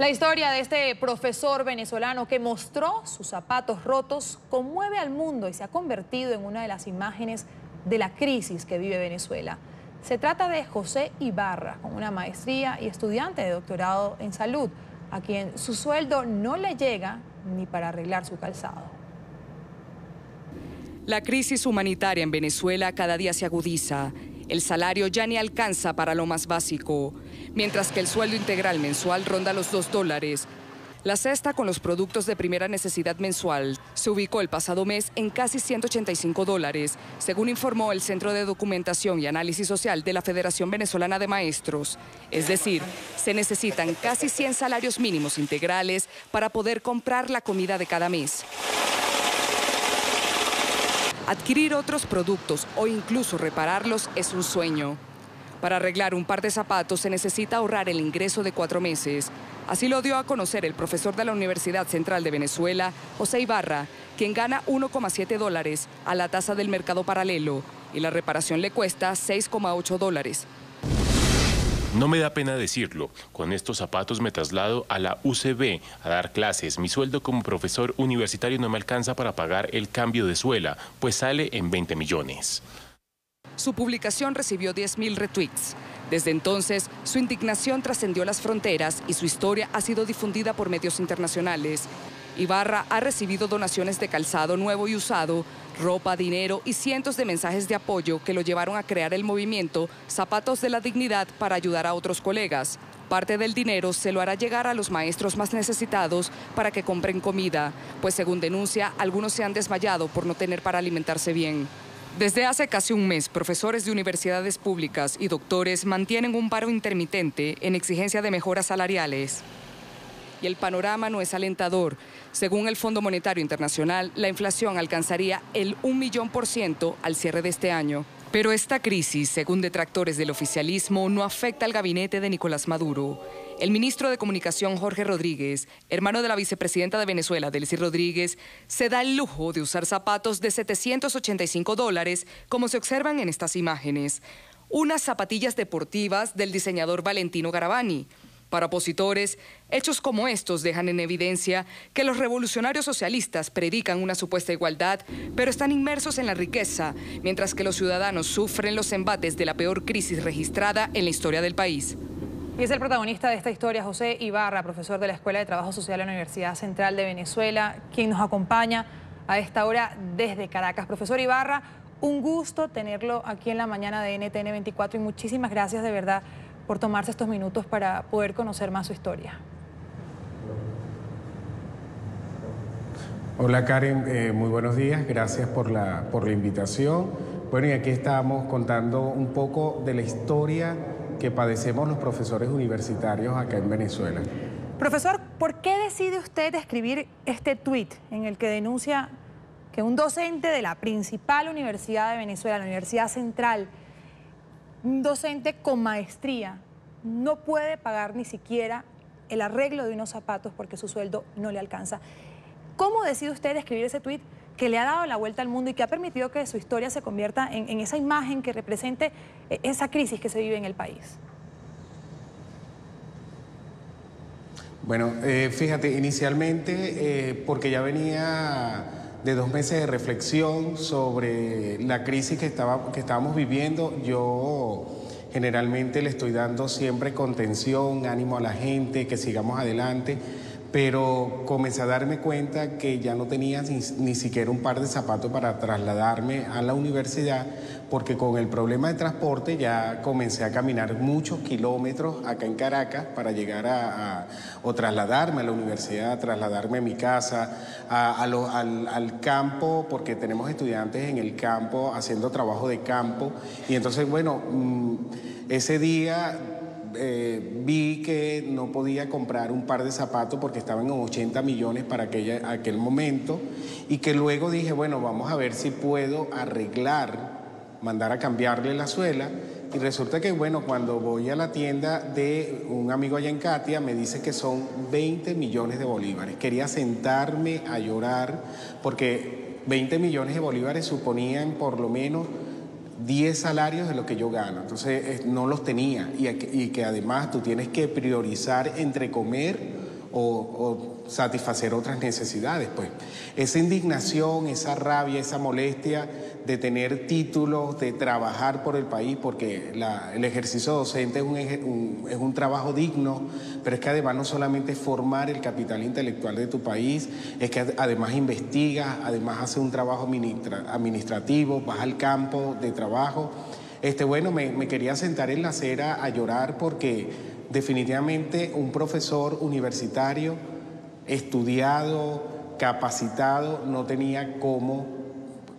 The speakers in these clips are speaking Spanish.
La historia de este profesor venezolano que mostró sus zapatos rotos conmueve al mundo y se ha convertido en una de las imágenes de la crisis que vive Venezuela. Se trata de José Ibarra, con una maestría y estudiante de doctorado en salud, a quien su sueldo no le llega ni para arreglar su calzado. La crisis humanitaria en Venezuela cada día se agudiza. El salario ya ni alcanza para lo más básico, mientras que el sueldo integral mensual ronda los $2. La cesta con los productos de primera necesidad mensual se ubicó el pasado mes en casi $185, según informó el Centro de Documentación y Análisis Social de la Federación Venezolana de Maestros. Es decir, se necesitan casi 100 salarios mínimos integrales para poder comprar la comida de cada mes. Adquirir otros productos o incluso repararlos es un sueño. Para arreglar un par de zapatos se necesita ahorrar el ingreso de 4 meses. Así lo dio a conocer el profesor de la Universidad Central de Venezuela, José Ibarra, quien gana $1,7 a la tasa del mercado paralelo y la reparación le cuesta $6,8. No me da pena decirlo, con estos zapatos me traslado a la UCB a dar clases. Mi sueldo como profesor universitario no me alcanza para pagar el cambio de suela, pues sale en 20 millones. Su publicación recibió 10.000 retweets. Desde entonces, su indignación trascendió las fronteras y su historia ha sido difundida por medios internacionales. Ibarra ha recibido donaciones de calzado nuevo y usado, ropa, dinero y cientos de mensajes de apoyo que lo llevaron a crear el movimiento Zapatos de la Dignidad para ayudar a otros colegas. Parte del dinero se lo hará llegar a los maestros más necesitados para que compren comida, pues según denuncia, algunos se han desmayado por no tener para alimentarse bien. Desde hace casi un mes, profesores de universidades públicas y doctores mantienen un paro intermitente en exigencia de mejoras salariales. Y el panorama no es alentador. Según el Fondo Monetario Internacional, la inflación alcanzaría el 1.000.000% al cierre de este año. Pero esta crisis, según detractores del oficialismo, no afecta al gabinete de Nicolás Maduro. El ministro de Comunicación, Jorge Rodríguez, hermano de la vicepresidenta de Venezuela, Delcy Rodríguez, se da el lujo de usar zapatos de $785, como se observan en estas imágenes. Unas zapatillas deportivas del diseñador Valentino Garavani. Para opositores, hechos como estos dejan en evidencia que los revolucionarios socialistas predican una supuesta igualdad, pero están inmersos en la riqueza, mientras que los ciudadanos sufren los embates de la peor crisis registrada en la historia del país. Y es el protagonista de esta historia, José Ibarra, profesor de la Escuela de Trabajo Social de la Universidad Central de Venezuela, quien nos acompaña a esta hora desde Caracas. Profesor Ibarra, un gusto tenerlo aquí en la mañana de NTN 24 y muchísimas gracias de verdad por tomarse estos minutos para poder conocer más su historia. Hola Karen, muy buenos días, gracias por la invitación. Bueno, y aquí estamos contando un poco de la historia que padecemos los profesores universitarios acá en Venezuela. Profesor, ¿por qué decide usted escribir este tuit en el que denuncia que un docente de la principal universidad de Venezuela, la Universidad Central, un docente con maestría, no puede pagar ni siquiera el arreglo de unos zapatos porque su sueldo no le alcanza? ¿Cómo decide usted escribir ese tuit que le ha dado la vuelta al mundo y que ha permitido que su historia se convierta en esa imagen que represente esa crisis que se vive en el país? Bueno, fíjate, inicialmente porque ya venía de 2 meses de reflexión sobre la crisis que estábamos viviendo. Yo generalmente le estoy dando siempre contención, ánimo a la gente, que sigamos adelante, pero comencé a darme cuenta que ya no tenía ni siquiera un par de zapatos para trasladarme a la universidad, porque con el problema de transporte ya comencé a caminar muchos kilómetros acá en Caracas para llegar o trasladarme a la universidad, trasladarme a mi casa, al campo, porque tenemos estudiantes en el campo haciendo trabajo de campo. Y entonces, bueno, ese día vi que no podía comprar un par de zapatos porque estaban en 80 millones para aquel momento, y que luego dije, bueno, vamos a ver si puedo mandar a cambiarle la suela. Y resulta que, bueno, cuando voy a la tienda de un amigo allá en Catia, me dice que son 20 millones de bolívares. Quería sentarme a llorar porque 20 millones de bolívares suponían por lo menos 10 salarios de lo que yo gano. Entonces no los tenía, y que además tú tienes que priorizar entre comer o satisfacer otras necesidades, pues. Esa indignación, esa rabia, esa molestia de tener títulos, de trabajar por el país, porque el ejercicio docente es un trabajo digno, pero es que además no solamente es formar el capital intelectual de tu país, es que además investigas, además haces un trabajo administrativo, vas al campo de trabajo. Bueno, me quería sentar en la acera a llorar porque definitivamente un profesor universitario, estudiado, capacitado, no tenía cómo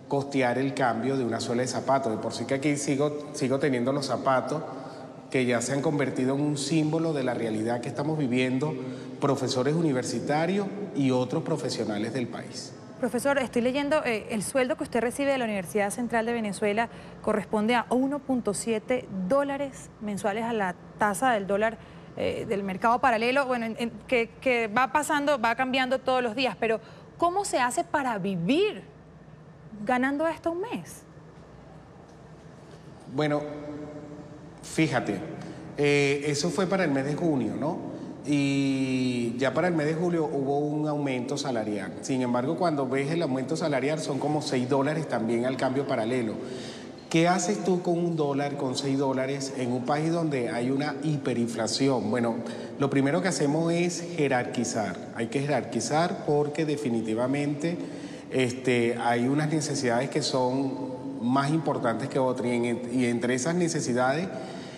costear el cambio de una suela de zapatos. De por sí que aquí sigo teniendo los zapatos que ya se han convertido en un símbolo de la realidad que estamos viviendo profesores universitarios y otros profesionales del país. Profesor, estoy leyendo, el sueldo que usted recibe de la Universidad Central de Venezuela corresponde a $1.7 mensuales a la tasa del dólar del mercado paralelo, bueno, que va cambiando todos los días, pero ¿cómo se hace para vivir ganando esto un mes? Bueno, fíjate, eso fue para el mes de junio, ¿no? Y ya para el mes de julio hubo un aumento salarial. Sin embargo, cuando ves el aumento salarial son como $6 también al cambio paralelo. ¿Qué haces tú con $1, con $6 en un país donde hay una hiperinflación? Bueno, lo primero que hacemos es jerarquizar. Hay que jerarquizar porque definitivamente hay unas necesidades que son más importantes que otras y entre esas necesidades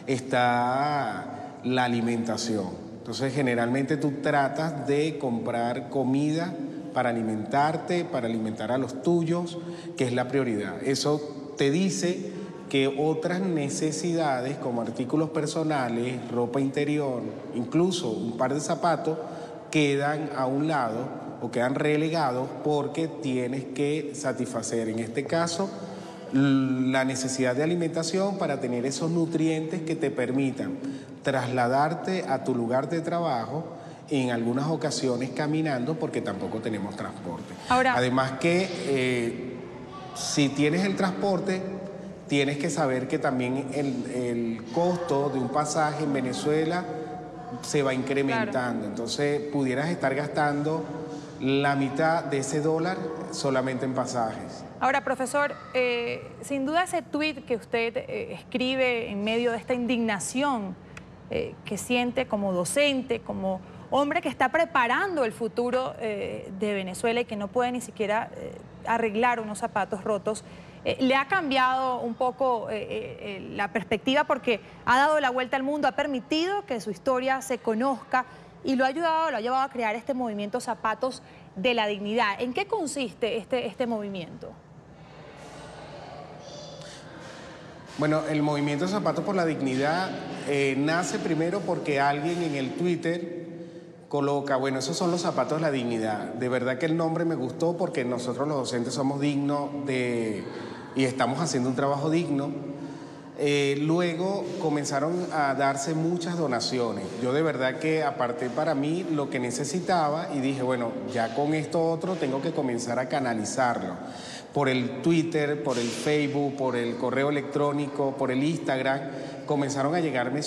está la alimentación. Entonces, generalmente tú tratas de comprar comida para alimentarte, para alimentar a los tuyos, que es la prioridad. Eso te dice que otras necesidades como artículos personales, ropa interior, incluso un par de zapatos, quedan a un lado o quedan relegados porque tienes que satisfacer, en este caso, la necesidad de alimentación para tener esos nutrientes que te permitan trasladarte a tu lugar de trabajo, en algunas ocasiones caminando porque tampoco tenemos transporte. Ahora, además que si tienes el transporte, tienes que saber que también el costo de un pasaje en Venezuela se va incrementando. Claro. Entonces pudieras estar gastando la mitad de ese $1 solamente en pasajes. Ahora, profesor, sin duda ese tuit que usted escribe en medio de esta indignación que siente como docente, como hombre que está preparando el futuro de Venezuela y que no puede ni siquiera arreglar unos zapatos rotos, le ha cambiado un poco la perspectiva porque ha dado la vuelta al mundo, ha permitido que su historia se conozca y lo ha llevado a crear este movimiento Zapatos de la Dignidad. ¿En qué consiste este movimiento? Bueno, el movimiento Zapatos por la Dignidad nace primero porque alguien en el Twitter coloca, bueno, esos son los zapatos de la dignidad. De verdad que el nombre me gustó porque nosotros los docentes somos dignos y estamos haciendo un trabajo digno. Luego comenzaron a darse muchas donaciones. Yo de verdad que aparté para mí lo que necesitaba y dije, bueno, ya con esto otro tengo que comenzar a canalizarlo. Por el Twitter, por el Facebook, por el correo electrónico, por el Instagram, comenzaron a llegarme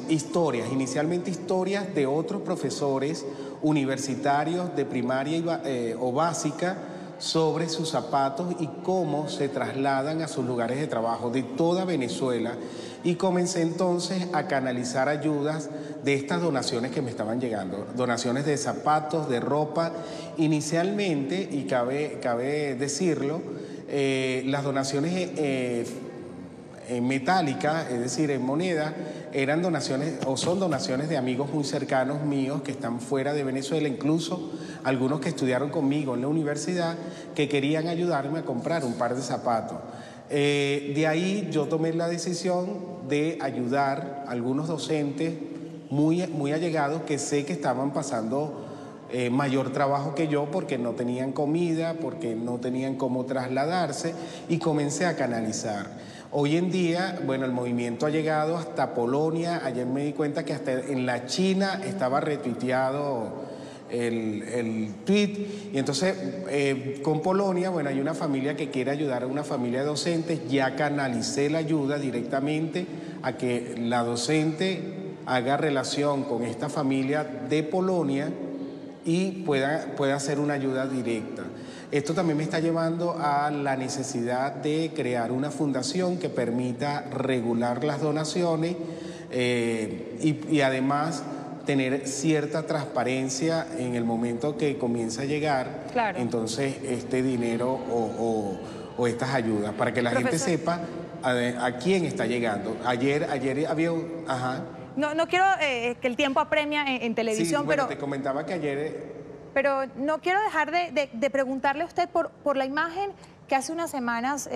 historias, inicialmente historias de otros profesores universitarios de primaria o básica, sobre sus zapatos y cómo se trasladan a sus lugares de trabajo de toda Venezuela, y comencé entonces a canalizar ayudas de estas donaciones que me estaban llegando, donaciones de zapatos, de ropa. Inicialmente, y cabe decirlo, las donaciones metálicas, es decir, en moneda, eran donaciones o son donaciones de amigos muy cercanos míos que están fuera de Venezuela, incluso algunos que estudiaron conmigo en la universidad, que querían ayudarme a comprar un par de zapatos. De ahí yo tomé la decisión de ayudar a algunos docentes muy allegados que sé que estaban pasando mayor trabajo que yo porque no tenían comida, porque no tenían cómo trasladarse, y comencé a canalizar. Hoy en día, bueno, el movimiento ha llegado hasta Polonia. Ayer me di cuenta que hasta en la China estaba retuiteado el tweet. Y entonces, con Polonia, bueno, hay una familia que quiere ayudar a una familia de docentes. Ya canalicé la ayuda directamente a que la docente haga relación con esta familia de Polonia y pueda ser una ayuda directa. Esto también me está llevando a la necesidad de crear una fundación que permita regular las donaciones y además tener cierta transparencia en el momento que comienza a llegar, claro, entonces este dinero o estas ayudas, para que la gente sepa a quién está llegando. Ayer había un... Ajá. No quiero que el tiempo apremia en televisión, sí, bueno, pero... te comentaba que ayer... Pero no quiero dejar de preguntarle a usted por la imagen que hace unas semanas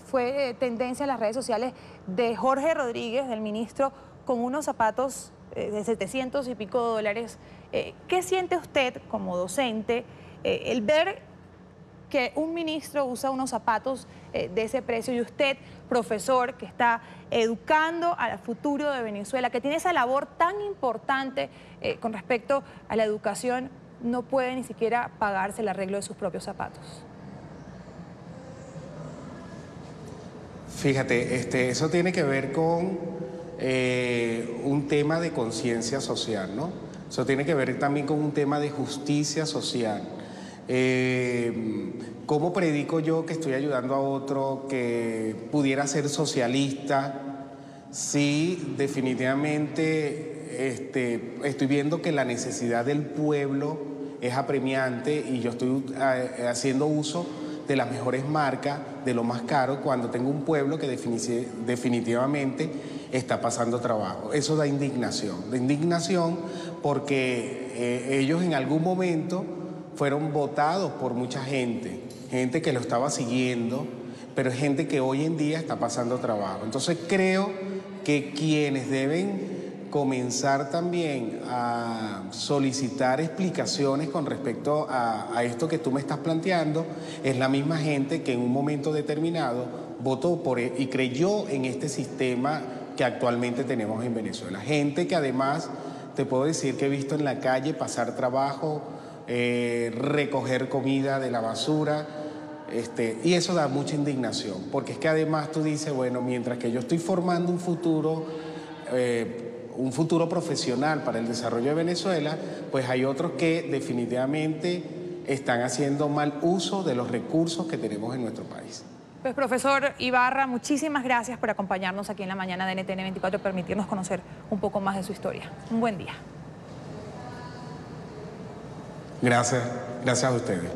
fue tendencia en las redes sociales de Jorge Rodríguez, del ministro, con unos zapatos de 700 y pico dólares. ¿Qué siente usted como docente el ver que un ministro usa unos zapatos de ese precio y usted, profesor, que está educando al futuro de Venezuela, que tiene esa labor tan importante con respecto a la educación, no puede ni siquiera pagarse el arreglo de sus propios zapatos? Fíjate, eso tiene que ver con un tema de conciencia social, ¿no? Eso tiene que ver también con un tema de justicia social. ¿Cómo predico yo que estoy ayudando a otro que pudiera ser socialista? Sí, definitivamente estoy viendo que la necesidad del pueblo es apremiante y yo estoy haciendo uso de las mejores marcas, de lo más caro, cuando tengo un pueblo que definitivamente está pasando trabajo. Eso da indignación porque ellos en algún momento fueron votados por mucha gente que lo estaba siguiendo, pero es gente que hoy en día está pasando trabajo. Entonces creo que quienes deben comenzar también a solicitar explicaciones con respecto a esto que tú me estás planteando es la misma gente que en un momento determinado votó por y creyó en este sistema que actualmente tenemos en Venezuela. Gente que además te puedo decir que he visto en la calle pasar trabajo, recoger comida de la basura, y eso da mucha indignación, porque es que además tú dices, bueno, mientras que yo estoy formando un futuro profesional para el desarrollo de Venezuela, pues hay otros que definitivamente están haciendo mal uso de los recursos que tenemos en nuestro país. Pues profesor Ibarra, muchísimas gracias por acompañarnos aquí en la mañana de NTN 24 y permitirnos conocer un poco más de su historia. Un buen día. Gracias a ustedes.